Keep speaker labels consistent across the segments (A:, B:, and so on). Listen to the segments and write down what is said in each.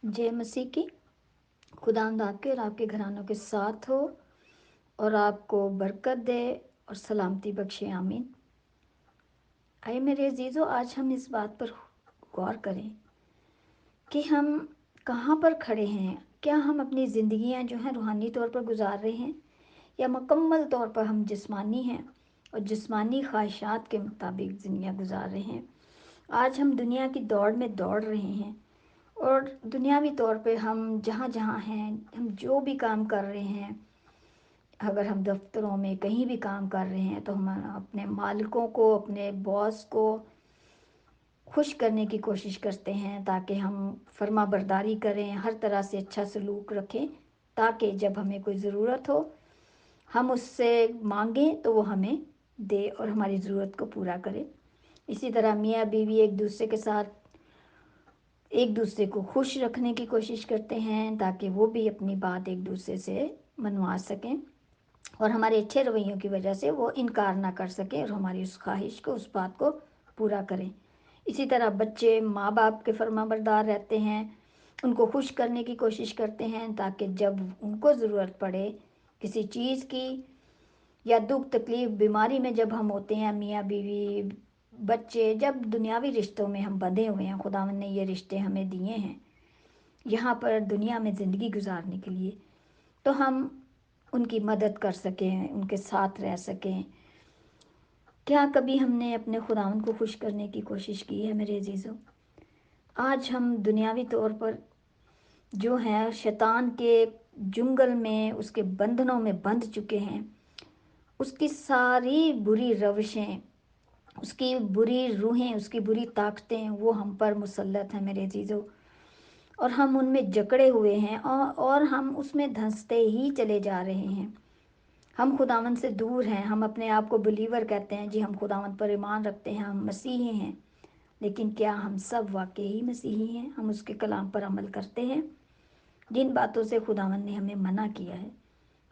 A: जय मसीह की। खुदावंद आपके और आपके घरानों के साथ हो और आपको बरकत दे और सलामती बख्शे। आमीन। आइए मेरे अजीज़ों, आज हम इस बात पर गौर करें कि हम कहाँ पर खड़े हैं। क्या हम अपनी ज़िंदगियाँ जो हैं रूहानी तौर पर गुजार रहे हैं, या मुकम्मल तौर पर हम जिस्मानी हैं और जिस्मानी ख्वाहिशात के मुताबिक ज़िंदगियाँ गुजार रहे हैं। आज हम दुनिया की दौड़ में दौड़ रहे हैं और दुनियावी तौर पे हम जहाँ जहाँ हैं, हम जो भी काम कर रहे हैं, अगर हम दफ्तरों में कहीं भी काम कर रहे हैं तो हम अपने मालिकों को, अपने बॉस को खुश करने की कोशिश करते हैं ताकि हम फर्मा बरदारी करें, हर तरह से अच्छा सलूक रखें, ताकि जब हमें कोई ज़रूरत हो हम उससे मांगें तो वो हमें दे और हमारी ज़रूरत को पूरा करे। इसी तरह मियाँ बीवी एक दूसरे को खुश रखने की कोशिश करते हैं ताकि वो भी अपनी बात एक दूसरे से मनवा सकें और हमारे अच्छे रवैयों की वजह से वो इनकार ना कर सकें और हमारी उस ख्वाहिश को, उस बात को पूरा करें। इसी तरह बच्चे माँ बाप के फरमाबरदार रहते हैं, उनको खुश करने की कोशिश करते हैं ताकि जब उनको ज़रूरत पड़े किसी चीज़ की, या दुख तकलीफ़ बीमारी में जब हम होते हैं, मियाँ बीवी बच्चे, जब दुनियावी रिश्तों में हम बंधे हुए हैं, खुदावंद ने ये रिश्ते हमें दिए हैं यहाँ पर दुनिया में ज़िंदगी गुजारने के लिए, तो हम उनकी मदद कर सकें, उनके साथ रह सकें। क्या कभी हमने अपने खुदावंद को खुश करने की कोशिश की है मेरे अजीज़ों? आज हम दुनियावी तौर पर जो है शैतान के जुंगल में, उसके बंधनों में बंध चुके हैं। उसकी सारी बुरी रविशें, उसकी बुरी रूहें, उसकी बुरी ताकतें वो हम पर मुसल्लत हैं मेरे अजीज़ों, और हम उनमें जकड़े हुए हैं और हम उसमें धंसते ही चले जा रहे हैं। हम खुदावंद से दूर हैं। हम अपने आप को बिलीवर कहते हैं, जी हम खुदावंद पर ईमान रखते हैं, हम मसीही हैं, लेकिन क्या हम सब वाकई ही मसीही हैं? हम उसके कलाम पर अमल करते हैं जिन बातों से खुदावंद ने हमें मना किया है?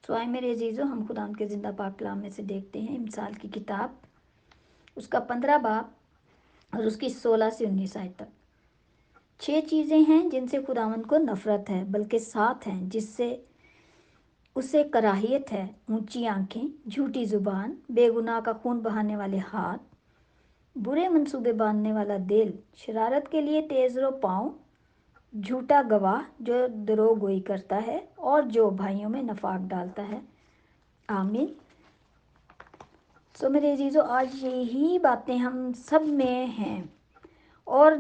A: सो आए मेरे अजीज़ों, हम खुदावंद के ज़िंदा पाक कलाम में से देखते हैं मिसाल की किताब, उसका 15 बाब और उसकी 16 से 19 आयत तक। 6 चीज़ें हैं जिनसे खुदावंद को नफ़रत है, बल्कि 7 हैं जिससे उसे कराहियत है: ऊंची आंखें, झूठी जुबान, बेगुनाह का खून बहाने वाले हाथ, बुरे मंसूबे बांधने वाला दिल, शरारत के लिए तेज रो पाँव, झूठा गवाह जो दरोगोई करता है और जो भाइयों में नफाक डालता है। आमीन। सो मेरे अजीज़ों, आज यही बातें हम सब में हैं और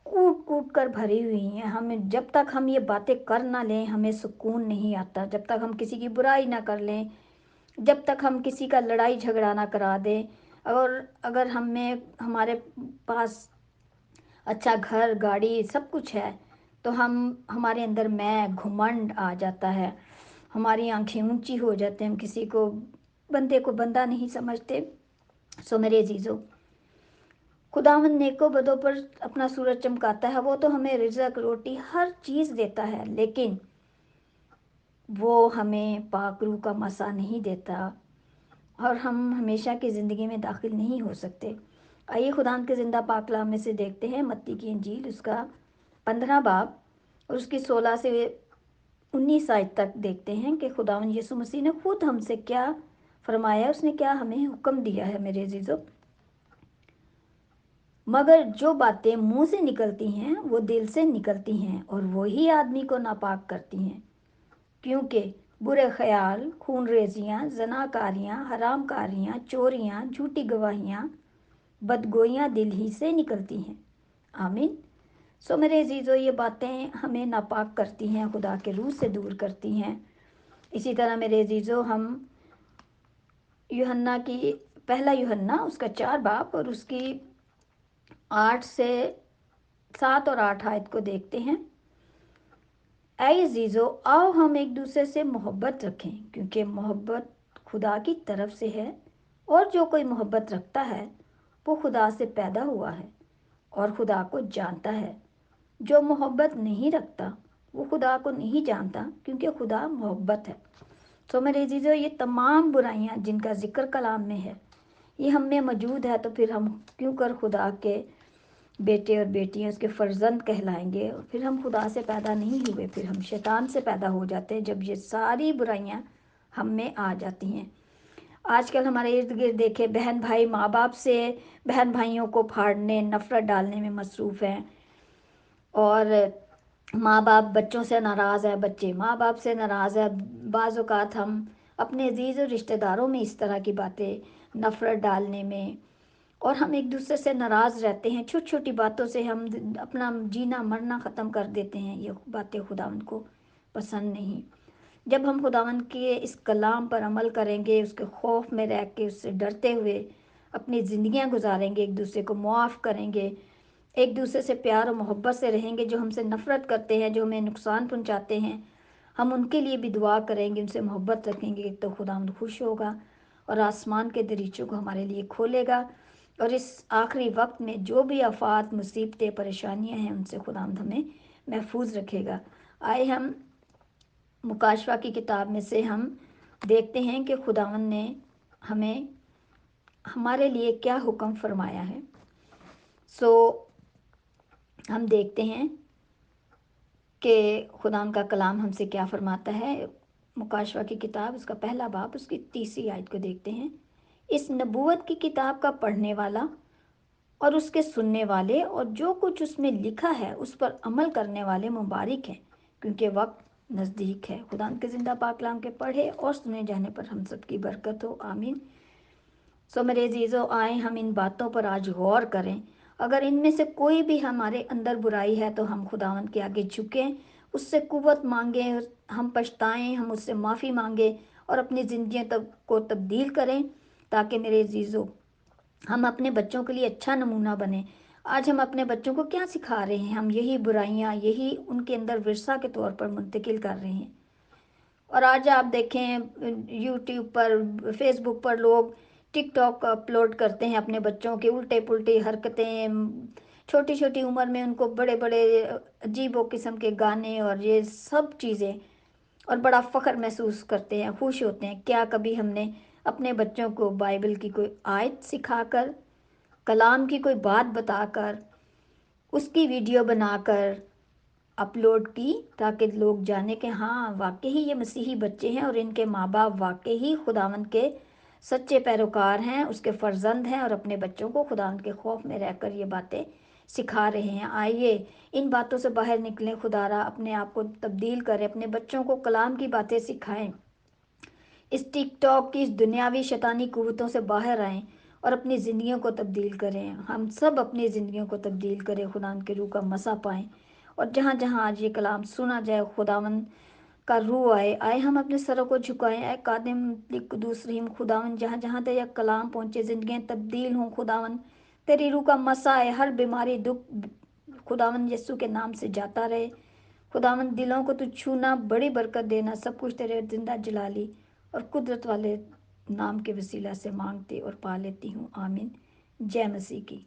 A: कूट कूट कर भरी हुई हैं। हमें जब तक हम ये बातें कर ना लें हमें सुकून नहीं आता। जब तक हम किसी की बुराई ना कर लें, जब तक हम किसी का लड़ाई झगड़ा ना करा दें, और अगर हमारे पास अच्छा घर गाड़ी सब कुछ है तो हमारे अंदर मैं घुमंड आ जाता है, हमारी आंखें ऊंची हो जाते हैं, हम किसी को बंदे को बंदा नहीं समझते। सो मेरे अजीज़ों, खुदावंद नेको बदों पर अपना सूरज चमकाता है। वो तो हमें रिज़्क, रोटी, हर चीज़ देता है, लेकिन वो हमें पाक रूह का मसा नहीं देता और हम हमेशा की ज़िंदगी में दाखिल नहीं हो सकते। आइए खुदावंद के ज़िंदा पाक कलाम में से देखते हैं मत्ती की इंजील, उसका 15 बाब और उसकी 16 से 19 आयत तक देखते हैं कि खुदावंद यीशु मसीह ने खुद हमसे क्या फरमाया, उसने क्या हमें हुक्म दिया है मेरे अजीज़ों। मगर जो बातें मुंह से निकलती हैं वो दिल से निकलती हैं और वही आदमी को नापाक करती हैं, क्योंकि बुरे ख्याल, खून रेजियाँ, जनाकारियाँ, हरामकारियाँ, चोरियाँ, झूठी गवाहियाँ, बदगोइयाँ दिल ही से निकलती हैं। आमीन। सो मेरे अजीज़ों, ये बातें हमें नापाक करती हैं, खुदा के रूह से दूर करती हैं। इसी तरह मेरे अजीज़ों, हम यूहन्ना की पहला यूहन्ना उसका 4 बाब और उसकी 7 और 8 आयत को देखते हैं। ऐ अजीज़ों, आओ हम एक दूसरे से मोहब्बत रखें, क्योंकि मोहब्बत खुदा की तरफ से है, और जो कोई मोहब्बत रखता है वो खुदा से पैदा हुआ है और खुदा को जानता है। जो मोहब्बत नहीं रखता वो खुदा को नहीं जानता, क्योंकि खुदा मोहब्बत है। तो मेरे अजीज़ों, ये तमाम बुराइयां जिनका जिक्र कलाम में है ये हम में मौजूद है, तो फिर हम क्यों कर खुदा के بیٹے اور بیٹیاں اس کے فرزند کہلائیں گے، اور پھر ہم خدا سے پیدا نہیں ہوئے، پھر ہم شیطان سے پیدا ہو جاتے ہیں جب یہ ساری برائیاں ہم میں آ جاتی ہیں۔ آج کل ہمارے ارد گرد دیکھے بہن بھائی ماں باپ سے بہن بھائیوں کو پھاڑنے، نفرت ڈالنے میں مصروف ہیں، اور ماں باپ بچوں سے ناراض ہے، بچے ماں باپ سے ناراض ہے۔ بعض اوقات ہم اپنے عزیز و رشتہ داروں میں اس طرح کی باتیں، نفرت ڈالنے میں، اور ہم ایک دوسرے سے ناراض رہتے ہیں، چھوٹی چھوٹی باتوں سے ہم اپنا جینا مرنا ختم کر دیتے ہیں۔ یہ باتیں خداوند کو پسند نہیں۔ جب ہم خداوند کے اس کلام پر عمل کریں گے، اس کے خوف میں رہ کے، اس سے ڈرتے ہوئے اپنی زندگیاں گزاریں گے، ایک دوسرے کو معاف کریں گے، ایک دوسرے سے پیار و محبت سے رہیں گے، جو ہم سے نفرت کرتے ہیں، جو ہمیں نقصان پہنچاتے ہیں، ہم ان کے لیے بھی دعا کریں گے، ان سے محبت رکھیں گے، تو خداوند خوش ہوگا اور آسمان کے دریچوں کو ہمارے لیے کھولے گا، اور اس آخری وقت میں جو بھی آفات، مصیبتیں، پریشانیاں ہیں، ان سے خداوند ہمیں محفوظ رکھے گا۔ آئے ہم مکاشفہ کی کتاب میں سے ہم دیکھتے ہیں کہ خداوند نے ہمیں ہمارے لیے کیا حکم فرمایا ہے۔ ہم دیکھتے ہیں کہ خداوند کا کلام ہم سے کیا فرماتا ہے۔ مکاشفہ کی کتاب، اس کا پہلا باب، اس کی 30 آیت کو دیکھتے ہیں۔ اس نبوت کی کتاب کا پڑھنے والا اور اس کے سننے والے اور جو کچھ اس میں لکھا ہے اس پر عمل کرنے والے مبارک ہیں، کیونکہ وقت نزدیک ہے۔ خداوند کے زندہ پاک کلام کے پڑھے اور سنے جانے پر ہم سب کی برکت ہو، آمین۔ میرے عزیزو، آئیں ہم ان باتوں پر آج غور کریں۔ اگر ان میں سے کوئی بھی ہمارے اندر برائی ہے تو ہم خداوند کے آگے جھکیں، اس سے قوت مانگیں، ہم پچھتائیں، ہم اس سے معافی مانگیں اور اپنی زندگیوں کو تبدیل کریں، تاکہ میرے عزیزو ہم اپنے بچوں کے لیے اچھا نمونہ بنیں۔ آج ہم اپنے بچوں کو کیا سکھا رہے ہیں؟ ہم یہی برائیاں، یہی ان کے اندر ورثہ کے طور پر منتقل کر رہے ہیں۔ اور آج آپ دیکھیں یوٹیوب پر، فیس بک پر لوگ ٹک ٹاک اپلوڈ کرتے ہیں اپنے بچوں کے الٹے پلٹے حرکتیں، چھوٹی چھوٹی عمر میں ان کو بڑے بڑے عجیب و قسم کے گانے اور یہ سب چیزیں، اور بڑا فخر محسوس کرتے ہیں، خوش ہوتے ہیں۔ کیا کبھی ہم نے اپنے بچوں کو بائبل کی کوئی آیت سکھا کر، کلام کی کوئی بات بتا کر، اس کی ویڈیو بنا کر اپلوڈ کی، تاکہ لوگ جانیں کہ ہاں واقعی یہ مسیحی بچے ہیں اور ان کے ماں باپ واقعی خداوند کے سچے پیروکار ہیں، اس کے فرزند ہیں، اور اپنے بچوں کو خداوند کے خوف میں رہ کر یہ باتیں سکھا رہے ہیں۔ آئیے ان باتوں سے باہر نکلیں، خدا را اپنے آپ کو تبدیل کریں، اپنے بچوں کو کلام کی باتیں سکھائیں، اس ٹک ٹاک کی اس دنیاوی شیطانی قوتوں سے باہر آئیں اور اپنی زندگیوں کو تبدیل کریں۔ ہم سب اپنی زندگیوں کو تبدیل کریں، خداوند کے روح کا مسا پائیں، اور جہاں جہاں آج یہ کلام سنا جائے خداوند کا روح آئے ہم اپنے سروں کو جھکائیں۔ اے قادم قدوس رحیم خداوند، جہاں جہاں تک یہ کلام پہنچے زندگیاں تبدیل ہوں، خداوند تیری روح کا مسا ہے، ہر بیماری دکھ خداوند یسوع کے نام سے جاتا رہے۔ خداوند دلوں کو تو چھونا، بڑی برکت دینا، سب کچھ تیرے زندہ جلالی اور قدرت والے نام کے وسیلہ سے مانگتے اور پا لیتی ہوں، آمین۔ جے مسیح کی۔